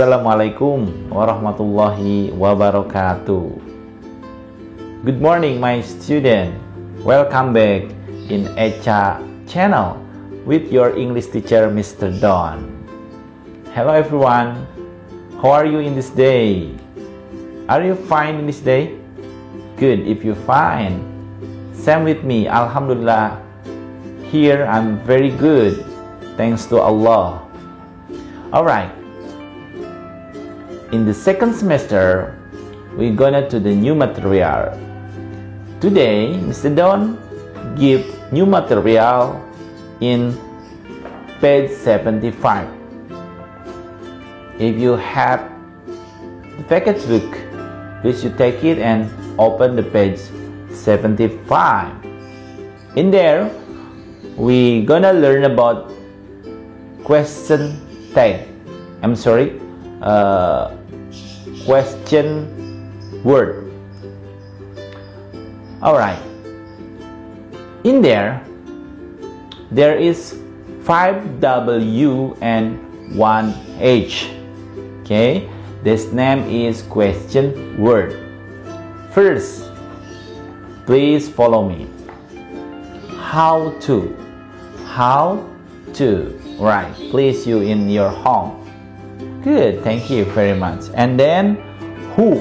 Assalamualaikum warahmatullahi wabarakatuh. Good morning, my student. Welcome back in Echa channel with your English teacher, Mr. Don. Hello everyone. How are you in this day? Are you fine in this day? Good, if you're fine. Same with me, Alhamdulillah. Here I'm very good, thanks to Allah. Alright. In the second semester, we're gonna to the new material. Today, Mr. Don give new material in page 75. If you have the package book, please you take it and open the page 75. In there, we gonna learn about question tag. Question word. Alright. In there is 5W and 1H. Okay, this name is question word. First, please follow me. How to. Right, please you in your home. Good, thank you very much. And then who.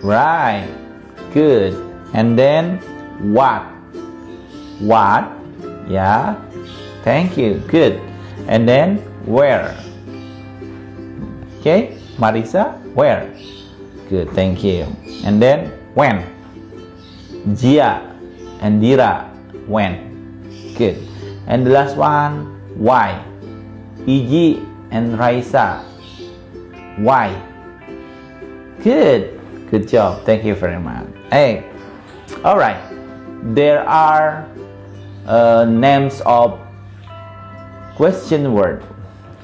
Right, good. And then what. Yeah, thank you, good. And then where. Okay, Marisa, where. Good, thank you. And then when. Jia and Dira, when. Good. And the last one, why. Iji and Raisa, why. Good job, thank you very much. Hey, all right, there are names of question word,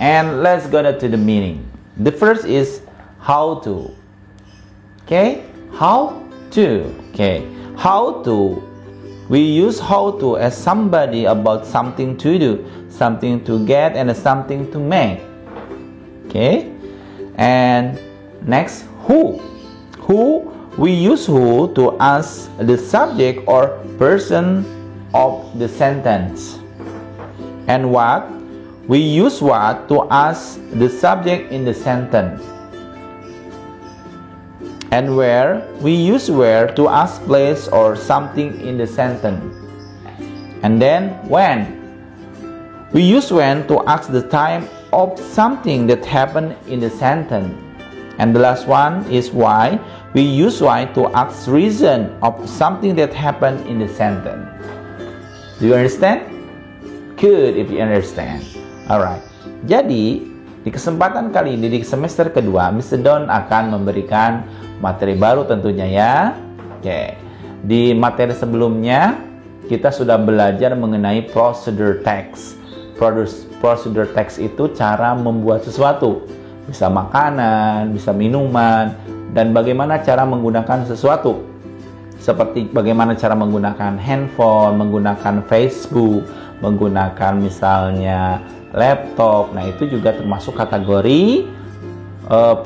and let's go to the meaning. The first is how to. Okay, how to. Okay, how to. We use how to as somebody about something to do, something to get, and something to make. Okay, and next, who. We use who to ask the subject or person of the sentence. And what. We use what to ask the subject in the sentence. And where. We use where to ask place or something in the sentence. And then when. We use when to ask the time of something that happened in the sentence. And the last one is why. We use why to ask reason of something that happened in the sentence. Do you understand? Good if you understand. Alright. Jadi di kesempatan kali ini di semester kedua, Mr. Don akan memberikan materi baru tentunya ya. Oke. Di materi sebelumnya kita sudah belajar mengenai procedure text. Procedure text itu cara membuat sesuatu. Bisa makanan, bisa minuman, dan bagaimana cara menggunakan sesuatu. Seperti bagaimana cara menggunakan handphone, menggunakan Facebook, menggunakan misalnya laptop. Nah, itu juga termasuk kategori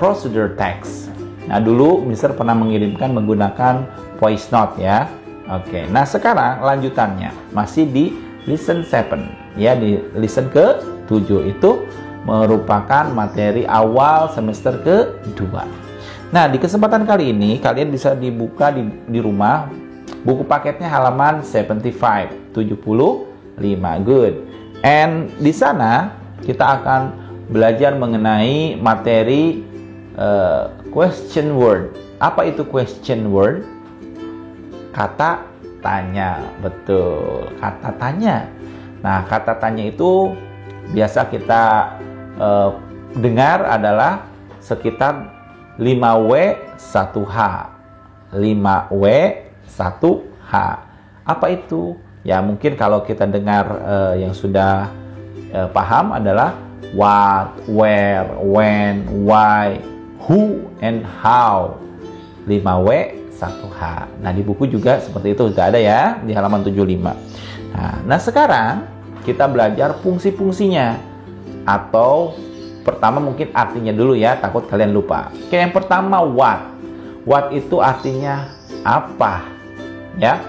procedure text. Nah, dulu Mister pernah mengirimkan menggunakan voice note ya. Oke, nah sekarang lanjutannya masih di lesson 7 ya, di lesson ke-7 itu merupakan materi awal semester kedua. Nah, di kesempatan kali ini kalian bisa dibuka di rumah buku paketnya halaman 75. Good. And di sana kita akan belajar mengenai materi question word. Apa itu question word? Kata tanya. Betul, kata tanya. Nah, kata tanya itu biasa kita dengar adalah sekitar 5W 1H. 5W 1H. Apa itu? Ya, mungkin kalau kita dengar yang sudah paham adalah what, where, when, why, who, and how. 5W 1H. Nah, di buku juga seperti itu sudah ada ya, di halaman 75. Nah, sekarang kita belajar fungsi-fungsinya atau pertama mungkin artinya dulu ya, takut kalian lupa. Oke, yang pertama what. What itu artinya apa? Ya.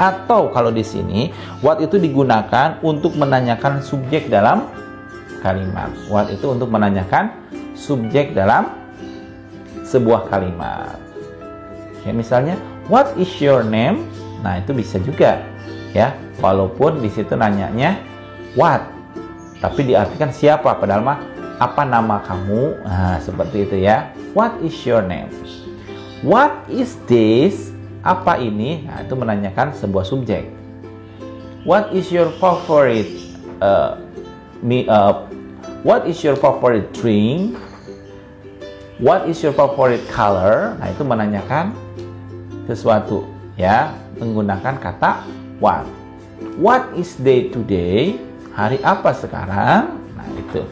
Atau kalau di sini what itu digunakan untuk menanyakan subjek dalam kalimat. What itu untuk menanyakan subjek dalam sebuah kalimat. Ya, misalnya what is your name? Nah, itu bisa juga ya, walaupun di situ nanyanya what, tapi diartikan siapa, padahal mah apa nama kamu. Nah, seperti itu ya. What is your name? What is this? Apa ini? Nah, itu menanyakan sebuah subjek. What is your favorite what is your favorite drink? What is your favorite color? Nah, itu menanyakan sesuatu ya, menggunakan kata what. What is day today? Hari apa sekarang? Nah, itu.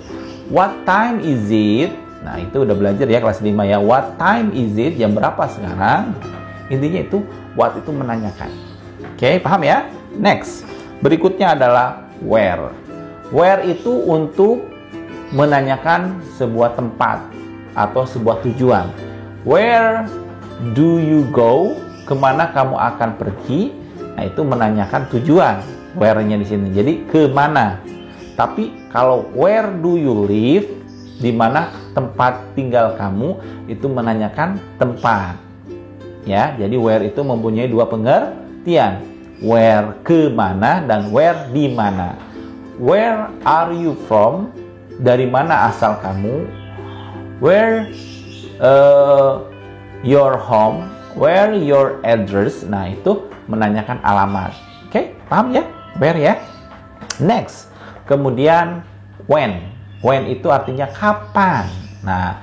What time is it? Nah, itu udah belajar ya kelas 5 ya. What time is it? Jam berapa sekarang? Intinya itu what itu menanyakan. Oke, paham ya? Next. Berikutnya adalah where. Where itu untuk menanyakan sebuah tempat atau sebuah tujuan. Where do you go? Kemana kamu akan pergi? Nah, itu menanyakan tujuan. Where-nya di sini. Jadi kemana? Tapi kalau where do you live? Di mana tempat tinggal kamu? Itu menanyakan tempat. Ya, jadi where itu mempunyai dua pengertian. Where kemana dan where di mana. Where are you from? Dari mana asal kamu? Where your home? Where your address? Nah, itu menanyakan alamat. Oke, paham ya? Where ya? Next. Kemudian when. When itu artinya kapan. Nah,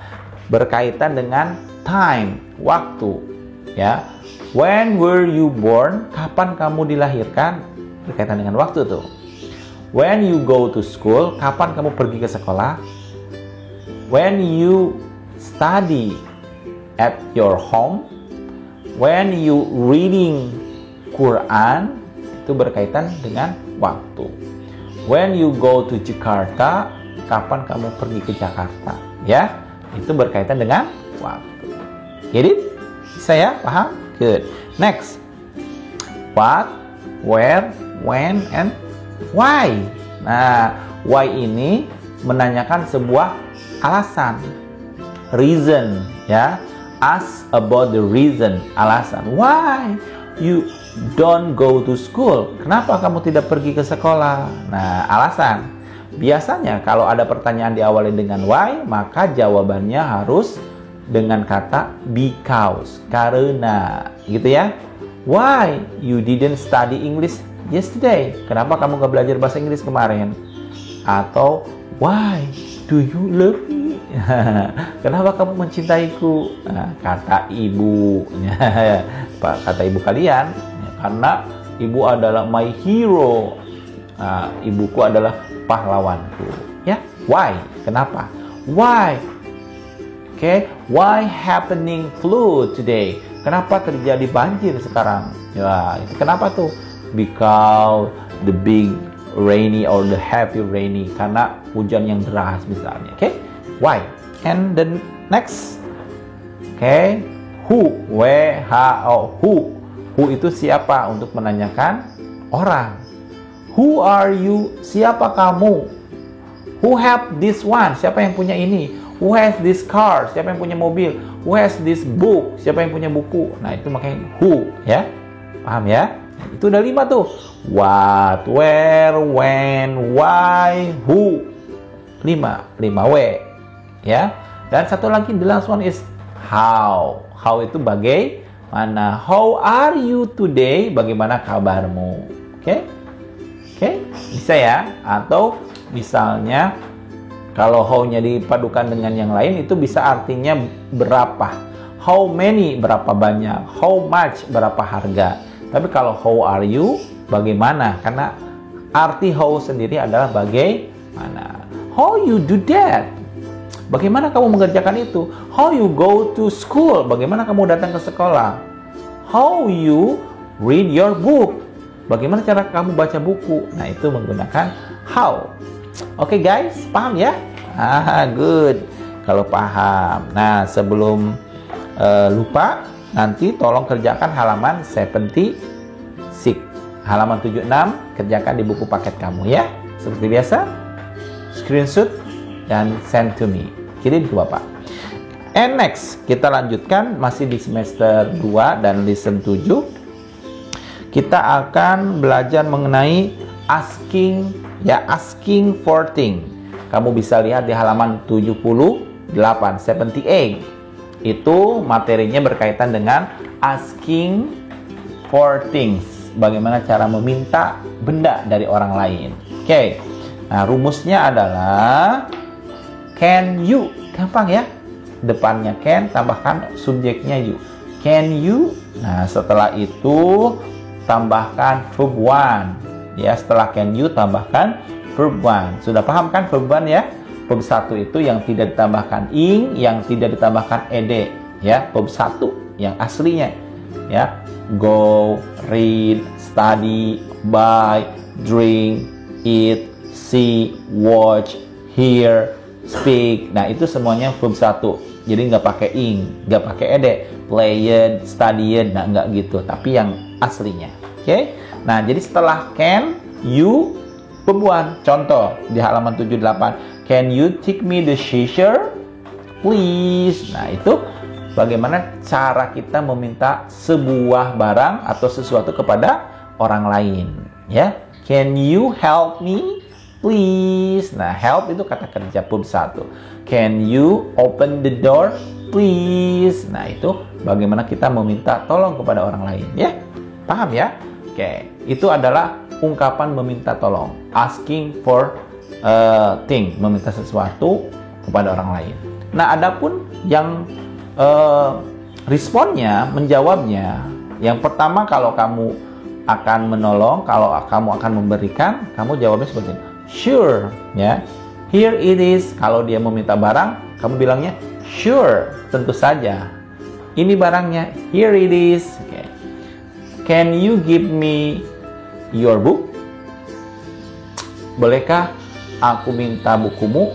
berkaitan dengan time, waktu. Ya. When were you born? Kapan kamu dilahirkan? Berkaitan dengan waktu tuh. When you go to school? Kapan kamu pergi ke sekolah? When you study at your home? When you reading Quran? Itu berkaitan dengan waktu. When you go to Jakarta? Kapan kamu pergi ke Jakarta? Ya, itu berkaitan dengan waktu. Get it? Bisa ya? Paham? Good. Next. What, where, when, and why. Nah, why ini menanyakan sebuah alasan. Reason, ya. Ask about the reason, alasan. Why you don't go to school? Kenapa kamu tidak pergi ke sekolah? Nah, alasan. Biasanya kalau ada pertanyaan diawali dengan why, maka jawabannya harus dengan kata because, karena, gitu ya. Why you didn't study English yesterday? Kenapa kamu gak belajar bahasa Inggris kemarin? Atau why do you love me? Kenapa kamu mencintaiku? Nah, kata ibu, kata ibu kalian, karena ibu adalah my hero. Nah, ibuku adalah pahlawanku. Ya, why? Kenapa? Why? Oke, why happening flood today? Kenapa terjadi banjir sekarang? Ya, itu kenapa tuh? Because the big rainy or the heavy rainy, karena hujan yang deras misalnya. Oke, why? And the next, oke, who? Who? Who itu siapa? Untuk menanyakan orang. Who are you? Siapa kamu? Who have this one? Siapa yang punya ini? Who has this car? Siapa yang punya mobil? Who has this book? Siapa yang punya buku? Nah, itu makanya who, ya. Paham ya? Itu udah 5 tuh. What, where, when, why, who. 5 W, ya. Dan satu lagi, the last one is how. How itu bagaimana. How are you today? Bagaimana kabarmu? Oke? Oke, bisa ya. Atau misalnya kalau how-nya dipadukan dengan yang lain, itu bisa artinya berapa. How many, berapa banyak. How much, berapa harga. Tapi kalau how are you, bagaimana. Karena arti how sendiri adalah bagaimana. How you do that? Bagaimana kamu mengerjakan itu? How you go to school? Bagaimana kamu datang ke sekolah? How you read your book? Bagaimana cara kamu baca buku? Nah, itu menggunakan how. Oke guys, paham ya? Good. Kalau paham. Nah, sebelum lupa, nanti tolong kerjakan halaman 76. Halaman 76, kerjakan di buku paket kamu ya. Seperti biasa, screenshot dan send to me. Kirim ke Bapak. And next, kita lanjutkan masih di semester 2 dan lesson 7. Kita akan belajar mengenai asking for things. Kamu bisa lihat di halaman 78, 78. Itu materinya berkaitan dengan asking for things. Bagaimana cara meminta benda dari orang lain. Oke. Nah, rumusnya adalah can you. Gampang ya. Depannya can, tambahkan subjeknya you. Can you? Nah, setelah itu tambahkan verb one. Ya, setelah can you tambahkan verb one. Sudah paham kan verb one ya? Verb 1 itu yang tidak ditambahkan ing, yang tidak ditambahkan ed, ya. Verb 1 yang aslinya, ya. Go, read, study, buy, drink, eat, see, watch, hear, speak. Nah, itu semuanya verb 1. Jadi nggak pakai ing, nggak pakai ed, played, studied, nah nggak gitu. Tapi yang aslinya, oke? Nah, jadi setelah can, you, pembuat. Contoh di halaman 78, can you take me the seashore, please? Nah, itu bagaimana cara kita meminta sebuah barang atau sesuatu kepada orang lain, ya? Can you help me, please? Nah, help itu kata kerja verb 1. Can you open the door, please? Nah, itu bagaimana kita meminta tolong kepada orang lain, ya? Paham ya? Oke, itu adalah ungkapan meminta tolong, asking for thing, meminta sesuatu kepada orang lain. Nah, adapun yang responnya, menjawabnya, yang pertama kalau kamu akan menolong, kalau kamu akan memberikan, kamu jawabnya seperti ini. Sure, ya. Here it is. Kalau dia meminta barang, kamu bilangnya sure, tentu saja. Ini barangnya, here it is. Okay. Can you give me your book? Bolehkah aku minta bukumu?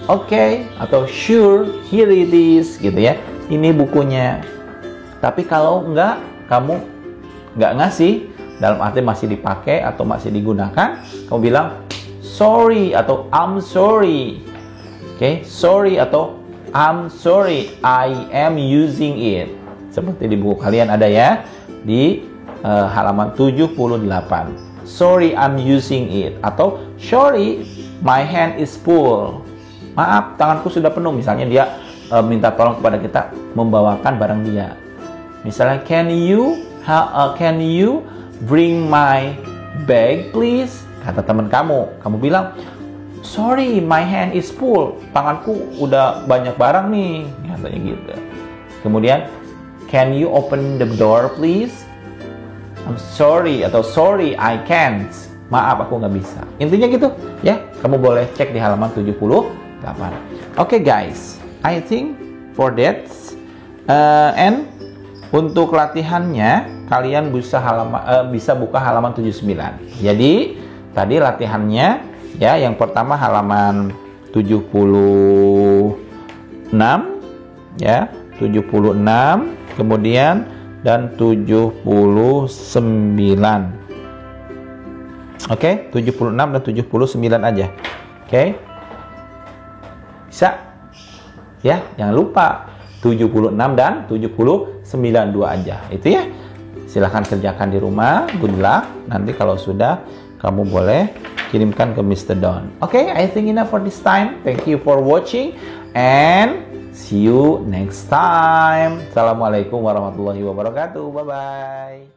Oke, atau sure, here it is, gitu ya. Ini bukunya. Tapi kalau enggak, kamu enggak ngasih, dalam arti masih dipakai atau masih digunakan, kamu bilang sorry atau I'm sorry. Oke, sorry atau I'm sorry, I am using it. Seperti di buku kalian ada ya, di halaman 78. Sorry, I'm using it. Atau sorry, my hand is full. Maaf, tanganku sudah penuh. Misalnya dia minta tolong kepada kita membawakan barang dia. Misalnya, can you bring my bag, please? Kata teman kamu bilang, sorry, my hand is full. Tanganku udah banyak barang nih, katanya gitu. Kemudian, can you open the door, please? I'm sorry atau sorry, I can't. Maaf, aku nggak bisa. Intinya gitu, ya. Kamu boleh cek di halaman 78. Oke, guys, I think for that. And untuk latihannya, kalian bisa buka halaman 79. Jadi tadi latihannya, ya, yang pertama halaman 76, ya, 76, kemudian dan 79. Oke, 76 dan 79 aja. Oke. Bisa? Ya, jangan lupa 76 dan 79 dua aja. Itu ya. Silahkan kerjakan di rumah. Good luck. Nanti kalau sudah, kamu boleh kirimkan ke Mr. Don. Oke, I think enough for this time. Thank you for watching and see you next time. Assalamualaikum warahmatullahi wabarakatuh. Bye-bye.